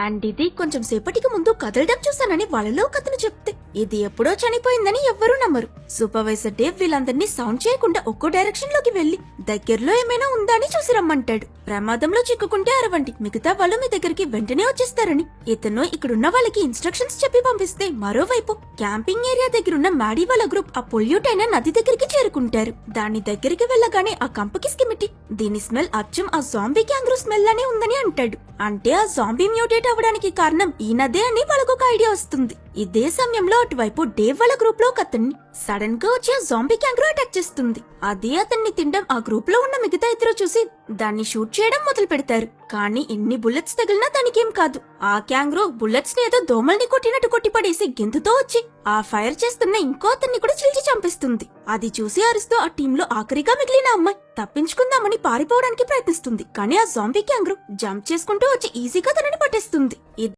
And ఇది కొంచెం సేపటికి ముందు కదలడం చూశానని వాళ్ళలో ఒకతను చెప్తే ఇది ఎప్పుడో చనిపోయిందని ఎవ్వరూ నమ్మరు. సూపర్వైజర్ డేవ్ వీళ్ళందరినీ సౌండ్ చేయకుండా ఒక్కో డైరెక్షన్ లోకి వెళ్లి దగ్గరలో ఏమైనా ఉందా అని చూసి రమ్మంటాడు. ప్రమాదంలో చిక్కుకుంటే అరవండి, మిగతా వాళ్ళు మీ దగ్గరికి వెంటనే వచ్చేస్తారని ఇతను ఇక్కడున్న వాళ్ళకి ఇన్స్ట్రక్షన్స్ చెప్పి పంపిస్తే, మరోవైపు క్యాంపింగ్ ఏరియా దగ్గరున్న మ్యాడీ వాళ్ళ గ్రూప్ ఆ పొల్యూట్ అయిన నది దగ్గరికి చేరుకుంటారు. దాని దగ్గరికి వెళ్ళగానే ఆ కంపకి స్కిమిటి దీని స్మెల్ అచ్చం ఆ జాంబీ క్యాంగ్రూ స్మెల్ అనే ఉందని అంటాడు. అంటే ఆ జాంబీ మ్యూటేట్ అవ్వడానికి కారణం ఈ నదే అని వాళ్ళకొక ఐడియా వస్తుంది. ఇదే సమయంలో అటువైపు డేవ్ వాళ్ళ గ్రూప్ లో ఒక అతన్ని సడన్ గా వచ్చి ఆ జాంబీ క్యాంగ్రూ అటాక్ చేస్తుంది. అదే అతన్ని తినడం ఆ గ్రూప్ లో ఉన్న మిగతా ఇద్దరు చూసి దాన్ని షూట్ చేయడం మొదలు పెడతారు. కానీ ఎన్ని బుల్లెట్స్ తగిలినా దానికేం కాదు. ఆ క్యాంగ్రూ బుల్లెట్స్ ని ఏదో దోమల్ని కొట్టినట్టు కొట్టిపడేసి గెంతుతో వచ్చి ఆ ఫైర్ చేస్తున్న ఇంకో అతన్ని కూడా చీల్చి చంపేస్తుంది. అది చూసి అరుస్తూ ఆ టీంలో ఆఖరిగా మిగిలిన అమ్మాయి తప్పించుకుందామని పారిపోవడానికి ప్రయత్నిస్తుంది. కానీ ఆ జాంబీ క్యాంగ్రూ జంప్ చేసుకుంటూ వచ్చి ఈజీగా తనని పట్టేస్తుంది.